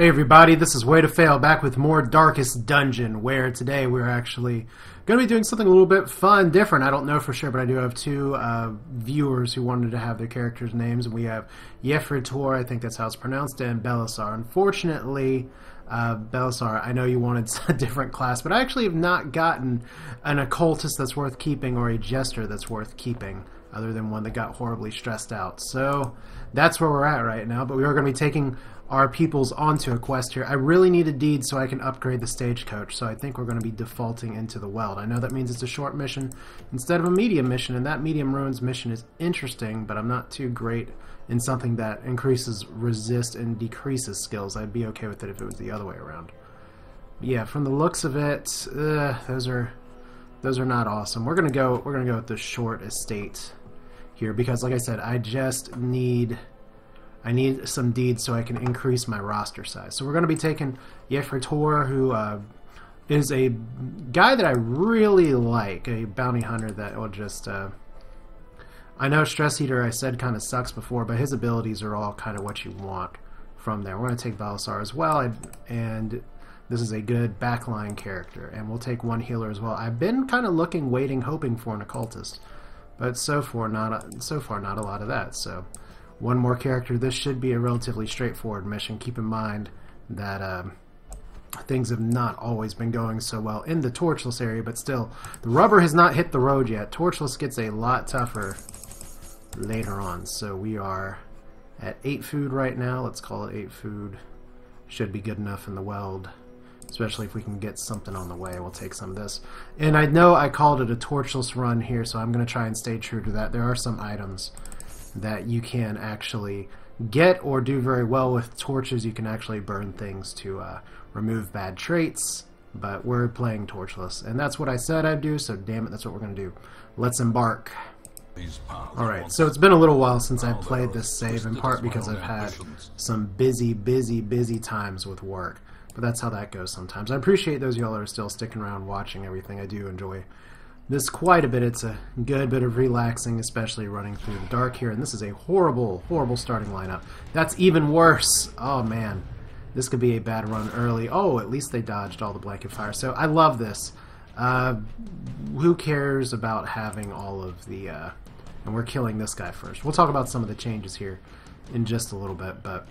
Hey everybody, this is Way to Fail, back with more Darkest Dungeon, where today we're actually going to be doing something a little bit fun, different. I don't know for sure, but I do have two viewers who wanted to have their characters' names. We have Jester, I think that's how it's pronounced, and Belisar. Unfortunately, Belisar, I know you wanted a different class, but I actually have not gotten an Occultist that's worth keeping or a Jester that's worth keeping, other than one that got horribly stressed out. So that's where we're at right now, but we are going to be taking our peoples onto a quest here. I really need a deed so I can upgrade the stagecoach, so I think we're going to be defaulting into the Weld. I know that means it's a short mission instead of a medium mission, and that medium ruins mission is interesting, but I'm not too great in something that increases resist and decreases skills. I'd be okay with it if it was the other way around. Yeah, from the looks of it, those are not awesome. We're gonna go with the short estate here because, like I said, I need some deeds so I can increase my roster size. So we're going to be taking Jester, who is a guy that I really like, a bounty hunter that will just... I know Stress Eater, I said, kind of sucks before, but his abilities are all kind of what you want from there. We're going to take Belisar as well, and this is a good backline character, and we'll take one healer as well. I've been kind of looking, waiting, hoping for an Occultist, but so far not a lot of that, so... One more character. This should be a relatively straightforward mission. Keep in mind that things have not always been going so well in the torchless area, but still, the rubber has not hit the road yet. Torchless gets a lot tougher later on. So we are at 8 food right now. Let's call it 8 food. Should be good enough in the Weld, especially if we can get something on the way. We'll take some of this. And I know I called it a torchless run here, so I'm going to try and stay true to that. There are some items that you can actually get or do very well with torches. You can actually burn things to remove bad traits, but we're playing torchless, and that's what I said I'd do, so damn it, that's what we're going to do. Let's embark. Alright, so it's been a little while since I've played this save, in part because I've had some busy times with work, but that's how that goes sometimes. I appreciate those of y'all that are still sticking around watching everything. I do enjoy this quite a bit. It's a good bit of relaxing, especially running through the dark here. And this is a horrible starting lineup. That's even worse. Oh man, this could be a bad run early. Oh, at least they dodged all the blanket fire. So I love this. Who cares about having all of the... and we're killing this guy first. We'll talk about some of the changes here in just a little bit, but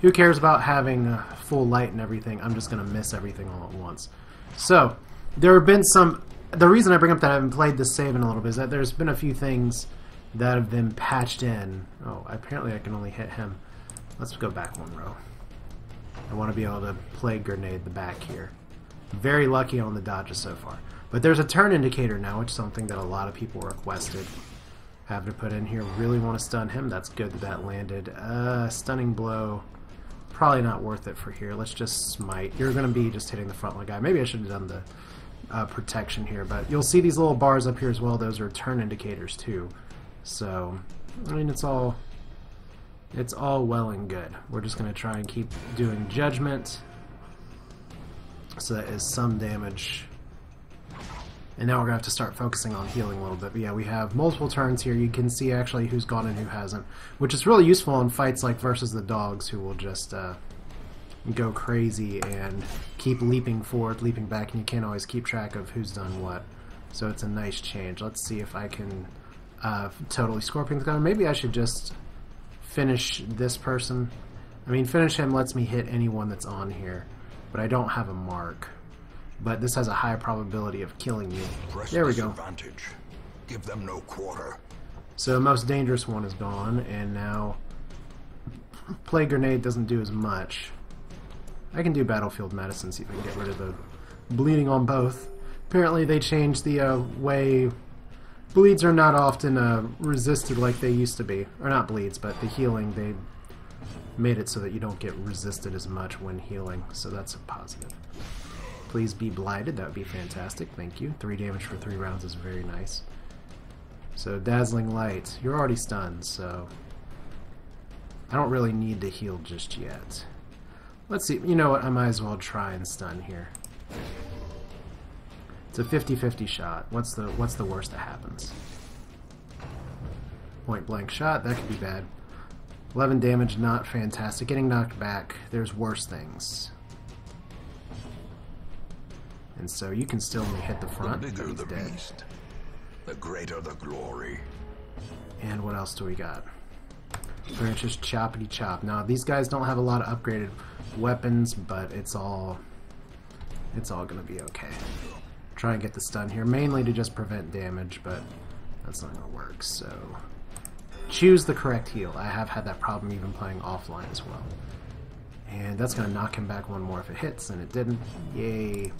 who cares about having full light and everything? I'm just going to miss everything all at once. So there have been some... The reason I bring up that I haven't played this save in a little bit is that there's been a few things that have been patched in. Oh, apparently I can only hit him. Let's go back one row. I want to be able to play grenade the back here. Very lucky on the dodges so far. But there's a turn indicator now, which is something that a lot of people requested. Have to put in here. Really want to stun him. That's good that that landed. Stunning blow. Probably not worth it for here. Let's just smite. You're going to be just hitting the front line guy. Maybe I should have done the... protection here, but you'll see these little bars up here as well. Those are turn indicators too. So, I mean, it's all well and good. We're just going to try and keep doing judgment. So that is some damage. And now we're going to have to start focusing on healing a little bit. But yeah, we have multiple turns here. You can see actually who's gone and who hasn't, which is really useful in fights like versus the dogs, who will just go crazy and keep leaping forward, leaping back, and you can't always keep track of who's done what. So it's a nice change. Let's see if I can totally Scorpion the gun. Maybe I should just finish this person. I mean, finish him lets me hit anyone that's on here, but I don't have a mark. But this has a high probability of killing you. There we go. Give them no quarter. So the most dangerous one is gone, and now Plague Grenade doesn't do as much. I can do Battlefield Medicine, see if I can get rid of the bleeding on both. Apparently they changed the way... Bleeds are not often resisted like they used to be. Or not bleeds, but the healing, they made it so that you don't get resisted as much when healing. So that's a positive. Please be blighted, that would be fantastic, thank you. 3 damage for 3 rounds is very nice. So Dazzling Light, you're already stunned, so... I don't really need to heal just yet. Let's see, you know what, I might as well try and stun here. It's a 50-50 shot. What's the worst that happens? Point blank shot, that could be bad. 11 damage, not fantastic. Getting knocked back, there's worse things. And so you can still only hit the front. The bigger He's the dead. beast, the greater the glory. And what else do we got? Branches, choppity chop. Now these guys don't have a lot of upgraded weapons, but it's all gonna be okay. Try and get the stun here, mainly to just prevent damage, but that's not gonna work. So choose the correct heal. I have had that problem even playing offline as well. And that's gonna knock him back one more if it hits, and it didn't. Yay!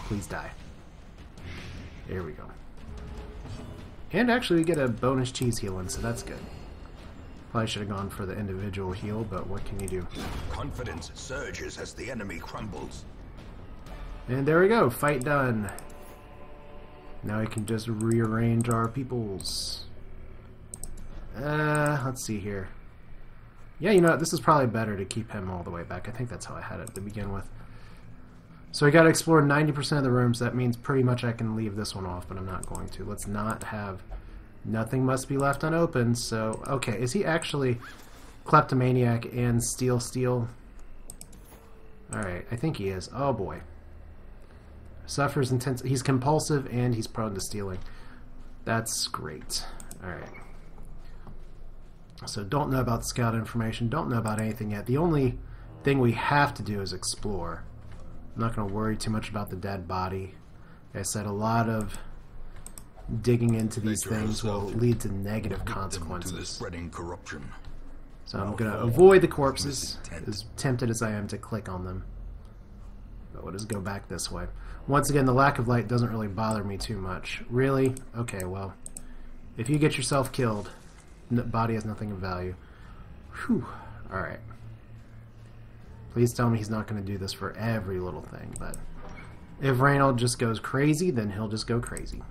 Please die. There we go. And actually we get a bonus cheese healing, so that's good. Probably should have gone for the individual heal, but what can you do? Confidence surges as the enemy crumbles. And there we go, fight done. Now we can just rearrange our peoples. Let's see here. Yeah, you know what, this is probably better to keep him all the way back. I think that's how I had it to begin with. So I gotta explore 90% of the rooms. That means pretty much I can leave this one off, but I'm not going to. Let's not have... Nothing must be left unopened, so... Okay, is he actually kleptomaniac and steal? Alright, I think he is. Oh boy. Suffers intense... He's compulsive and he's prone to stealing. That's great. Alright. So don't know about the scout information, don't know about anything yet. The only thing we have to do is explore. I'm not going to worry too much about the dead body. Like I said, a lot of digging into these things will lead to negative consequences. Spreading corruption. So I'm going to avoid the corpses, as tempted as I am to click on them. But we'll just go back this way. Once again, the lack of light doesn't really bother me too much. Really? Okay, well, if you get yourself killed, the body has nothing of value. Whew. Alright. Please tell me he's not going to do this for every little thing, but if Reynold just goes crazy, then he'll just go crazy.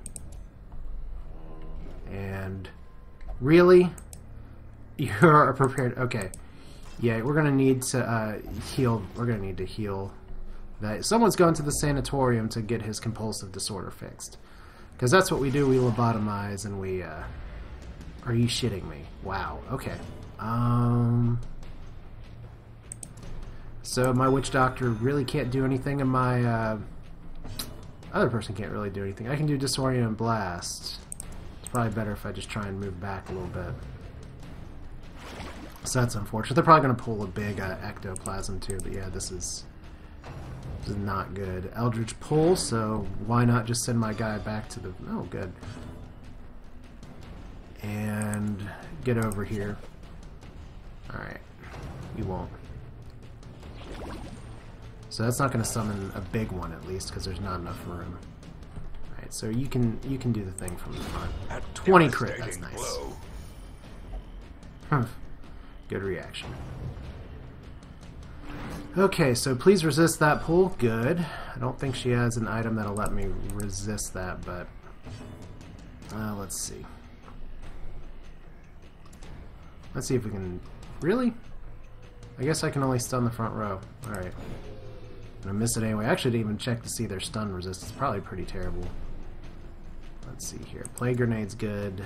And really? You're prepared. Okay. Yeah, we're going to need to heal. We're going to need to heal. That someone's going to the sanatorium to get his compulsive disorder fixed. Because that's what we do. We lobotomize and we... Are you shitting me? Wow. Okay. So my witch doctor really can't do anything, and my other person can't really do anything. I can do disorient and blast. It's probably better if I just try and move back a little bit. So that's unfortunate. They're probably going to pull a big ectoplasm too, but yeah, this is not good. Eldritch pull, so why not just send my guy back to the... Oh, good. And get over here. Alright. You won't. So that's not going to summon a big one, at least, because there's not enough room. Alright, so you can do the thing from the front. 20 crit, that's nice. Good reaction. Okay, so please resist that pull. Good. I don't think she has an item that'll let me resist that, but... let's see. Let's see if we can... Really? I guess I can only stun the front row. Alright. I'm gonna miss it anyway. I actually didn't even check to see their stun resist. It's probably pretty terrible. Let's see here. Plague Grenade's good.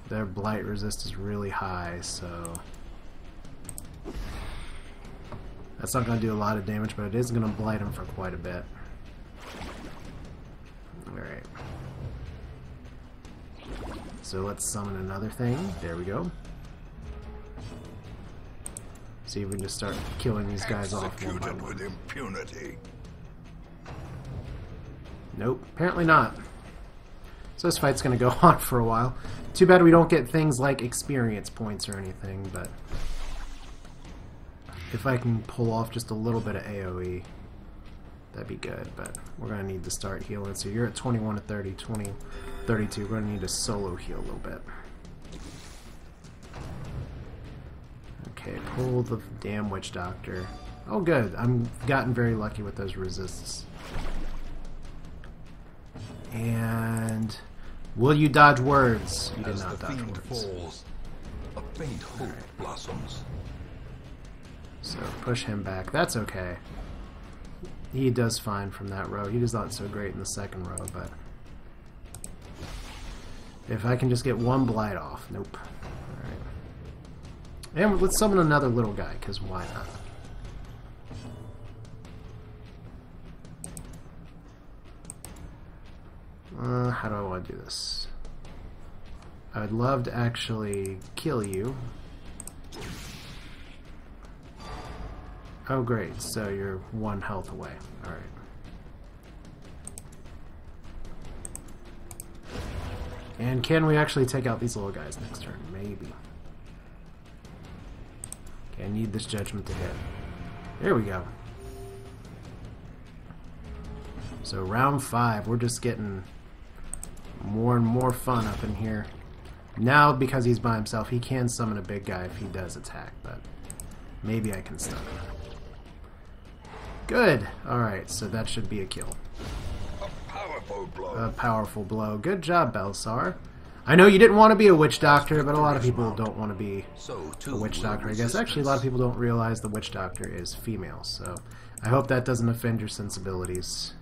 Their blight resist is really high, so... That's not going to do a lot of damage, but it is going to blight him for quite a bit. Alright. So let's summon another thing. There we go. See if we can just start killing these guys off one by one. With impunity. Nope, apparently not. So this fight's going to go on for a while. Too bad we don't get things like experience points or anything, but... If I can pull off just a little bit of AoE, that'd be good, but we're going to need to start healing. So you're at 21 to 30, 20, 32. We're going to need to solo heal a little bit. Okay, pull the damn witch doctor. Oh good, I'm gotten very lucky with those resists. And will you dodge words? You did not dodge words. Falls, a faint hope blossoms. So push him back. That's okay. He does fine from that row. He does not so great in the second row, but if I can just get one blight off. Nope. Alright. And let's summon another little guy, because why not? How do I want to do this? I would love to actually kill you. Oh great, so you're 1 health away. Alright. And can we actually take out these little guys next turn? Maybe. Okay, I need this judgment to hit. There we go. So round 5, we're just getting more and more fun up in here. Now, because he's by himself, he can summon a big guy if he does attack, but maybe I can stun him. Good! Alright, so that should be a kill. A powerful blow. A powerful blow. Good job, Belsar. I know you didn't want to be a witch doctor, but a lot of people don't want to be a witch doctor, I guess. Actually, a lot of people don't realize the witch doctor is female, so I hope that doesn't offend your sensibilities.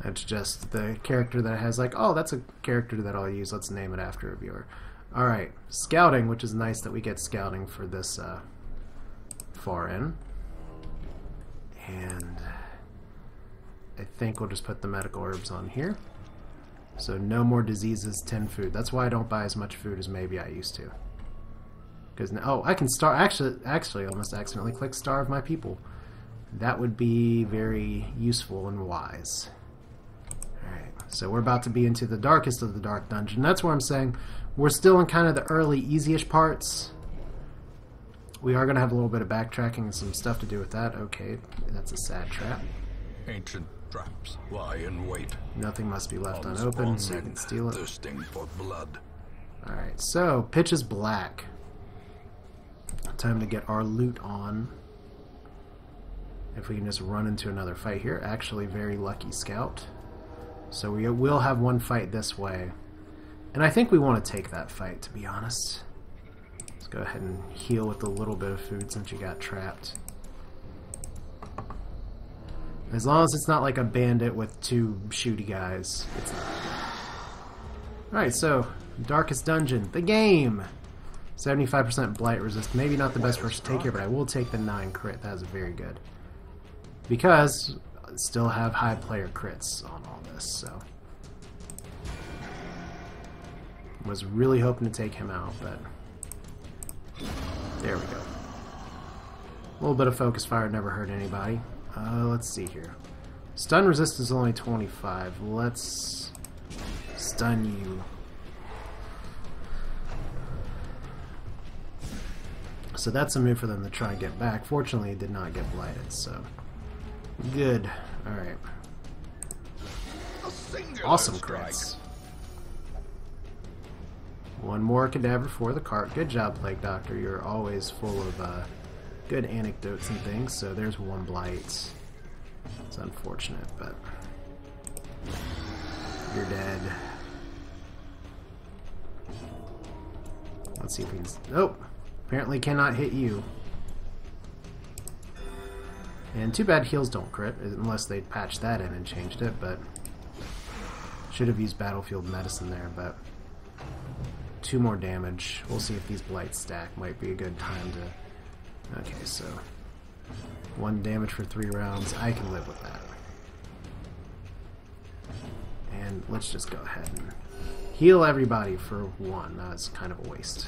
It's just the character that has like, oh, that's a character that I'll use. Let's name it after a viewer. Alright, scouting, which is nice that we get scouting for this far in. And I think we'll just put the medical herbs on here. So no more diseases, 10 food. That's why I don't buy as much food as maybe I used to. Because now, oh, I can starve. Actually, I almost accidentally clicked starve my people. That would be very useful and wise. Alright, so we're about to be into the darkest of the dark dungeon. That's where I'm saying we're still in kind of the early, easy-ish parts. We are going to have a little bit of backtracking and some stuff to do with that. Okay, that's a sad trap. Ancient traps lie in wait. Nothing must be left unopened, so you can steal it. Thirsting for blood. Alright, so pitch is black. Time to get our loot on. If we can just run into another fight here. Actually, very lucky scout. So we will have one fight this way. And I think we want to take that fight, to be honest. Let's go ahead and heal with a little bit of food since you got trapped. As long as it's not like a bandit with 2 shooty guys, it's not. Alright, so, Darkest Dungeon, the game! 75% blight resist. Maybe not the best first to take here, but I will take the 9 crit. That is very good. Because I still have high player crits on all this, so. Was really hoping to take him out, but there we go. A little bit of focus fire never hurt anybody. Let's see here. Stun resist is only 25. Let's stun you. So that's a move for them to try and get back. Fortunately, it did not get blighted, so good. Alright. Awesome crits. One more cadaver for the cart. Good job, Plague Doctor. You're always full of good anecdotes and things. So there's 1 blight. It's unfortunate, but you're dead. Let's see if we can... Nope. Apparently cannot hit you. And too bad heals don't crit, unless they patched that in and changed it, but should have used Battlefield Medicine there, but 2 more damage. We'll see if these blights stack. Might be a good time to... Okay, so 1 damage for 3 rounds. I can live with that. And let's just go ahead and heal everybody for 1. That's kind of a waste.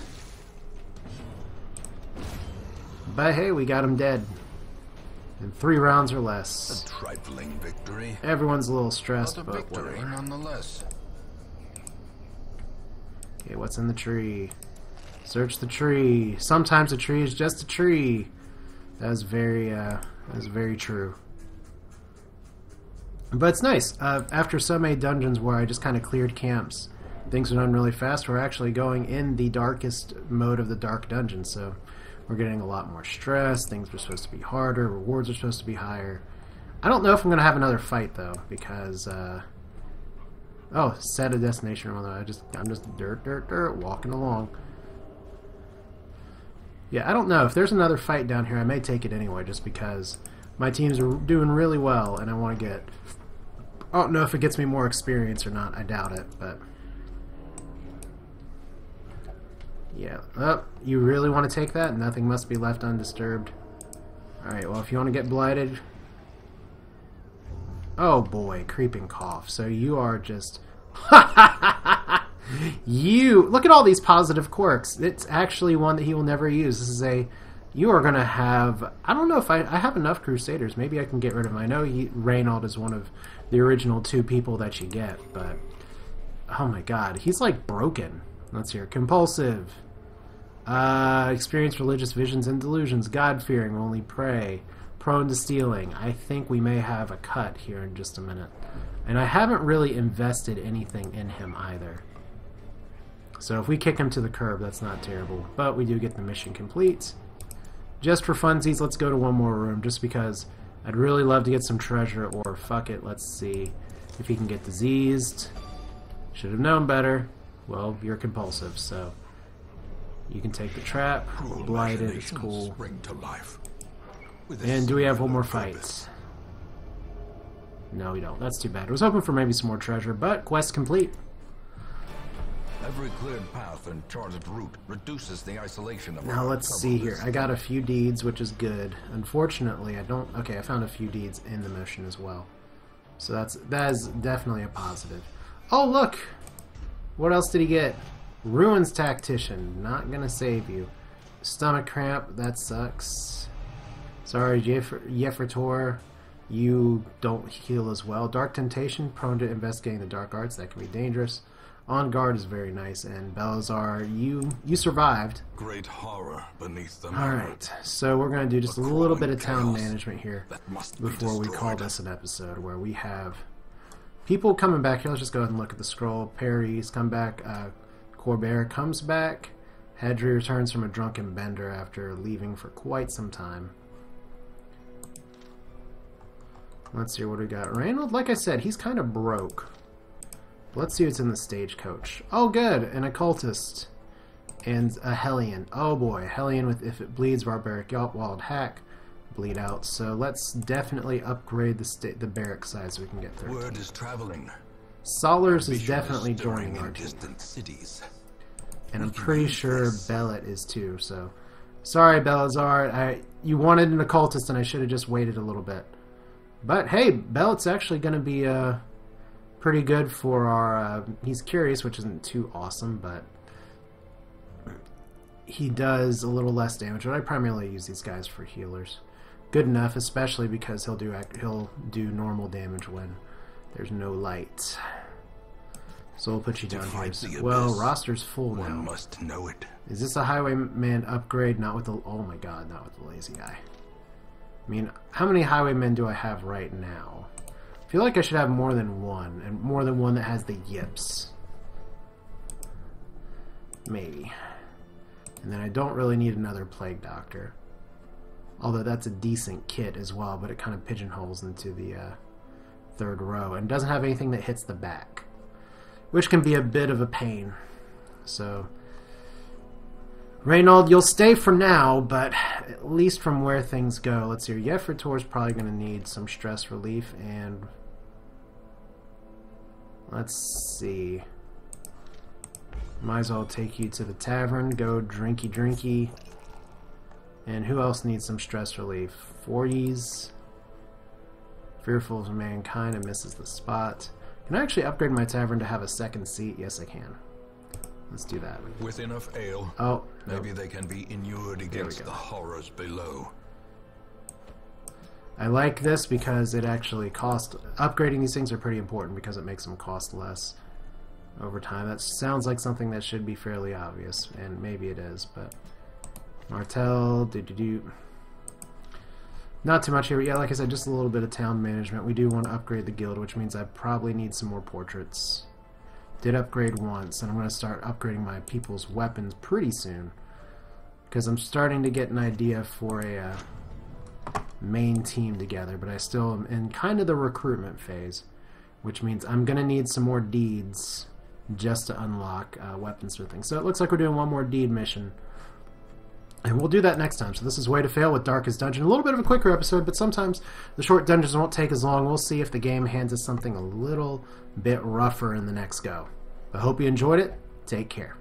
But hey, we got him dead. In 3 rounds or less. A trifling victory. Everyone's a little stressed, But a but victory whatever. nonetheless. Okay, what's in the tree? Search the tree. Sometimes a tree is just a tree. That is very true. But it's nice. After so many dungeons where I just kind of cleared camps, things are done really fast. We're actually going in the darkest mode of the dark dungeon, so we're getting a lot more stress. Things are supposed to be harder. Rewards are supposed to be higher. I don't know if I'm going to have another fight though, because oh, set a destination. I'm just dirt walking along. Yeah, I don't know. If there's another fight down here, I may take it anyway, just because my teams are doing really well, and I want to get... I don't know if it gets me more experience or not. I doubt it, but... Yeah. Oh, you really want to take that? Nothing must be left undisturbed. Alright, well, if you want to get blighted... Oh boy, creeping cough. So you are just... You... Look at all these positive quirks. It's actually one that he will never use. This is a... You are going to have... I don't know if I have enough Crusaders. Maybe I can get rid of him. I know Reynold is one of the original 2 people that you get, but... Oh my god, he's like broken. Let's hear. Compulsive. Experience religious visions and delusions. God-fearing, only pray. Prone to stealing. I think we may have a cut here in just a minute. And I haven't really invested anything in him either. So if we kick him to the curb, that's not terrible. But we do get the mission complete. Just for funsies, let's go to one more room, just because I'd really love to get some treasure, or fuck it, let's see if he can get diseased. Should have known better. Well, you're compulsive, so you can take the trap. Blighted, it's cool. Spring to life. And do we have one more fight? No, we don't. That's too bad. I was hoping for maybe some more treasure, but quest complete. Every cleared path and charted route reduces the isolation of Now let's see here. I got a few deeds, which is good. Unfortunately, I don't... Okay, I found a few deeds in the mission as well. So that is definitely a positive. Oh, look! What else did he get? Ruins Tactician. Not gonna save you. Stomach cramp. That sucks. Sorry, Yefrator. You don't heal as well. Dark Temptation. Prone to investigating the dark arts. That can be dangerous. On Guard is very nice. And Belazar, you survived. Great horror beneath them. Alright, so we're going to do just a little bit of town management here before we call this an episode, where we have people coming back here. Let's just go ahead and look at the scroll. Perry's come back. Corbert comes back. Hedry returns from a drunken bender after leaving for quite some time. Let's see what we got. Reynold, like I said, he's kind of broke. Let's see what's in the stagecoach. Oh, good. An Occultist. And a Hellion. Oh, boy. Hellion with if it bleeds, barbaric wild hack. Bleed out. So let's definitely upgrade the barrack size so we can get 13. Word is traveling. Solars is definitely joining our team. Distant cities. And I'm pretty sure Bellet is too, so... Sorry, Belazar. You wanted an Occultist, and I should have just waited a little bit. But, hey, Bellet's actually going to be pretty good for our... he's curious, which isn't too awesome, but... He does a little less damage, but I primarily use these guys for healers. Good enough, especially because he'll do normal damage when there's no light. So we'll put you down here. Well, roster's full now. One must know it. Is this a highwayman upgrade? Not with the... Oh my god, not with the lazy guy. I mean, how many highwaymen do I have right now? I feel like I should have more than one, and more than one that has the yips. Maybe. And then I don't really need another plague doctor. Although that's a decent kit as well, but it kind of pigeonholes into the third row. And doesn't have anything that hits the back, which can be a bit of a pain. So... Reynold, you'll stay for now, but at least from where things go. Let's see. Yefrator's probably going to need some stress relief, and let's see. Might as well take you to the tavern. Go drinky drinky. And who else needs some stress relief? 40s. Fearful of Mankind and misses the spot. Can I actually upgrade my tavern to have a second seat? Yes, I can. Let's do that. With enough ale, oh, maybe they can be inured against the horrors below. I like this because it actually costs... Upgrading these things are pretty important because it makes them cost less over time. That sounds like something that should be fairly obvious, and maybe it is, but... Martel, Not too much here, but yeah, like I said, just a little bit of town management. We do want to upgrade the guild, which means I probably need some more portraits. Did upgrade once, and I'm going to start upgrading my people's weapons pretty soon, because I'm starting to get an idea for a main team together, but I still am in kind of the recruitment phase, which means I'm going to need some more deeds just to unlock weapons for things. So it looks like we're doing one more deed mission, and we'll do that next time. So this is Way to Fail with Darkest Dungeon. A little bit of a quicker episode, but sometimes the short dungeons won't take as long. We'll see if the game hands us something a little bit rougher in the next go. I hope you enjoyed it. Take care.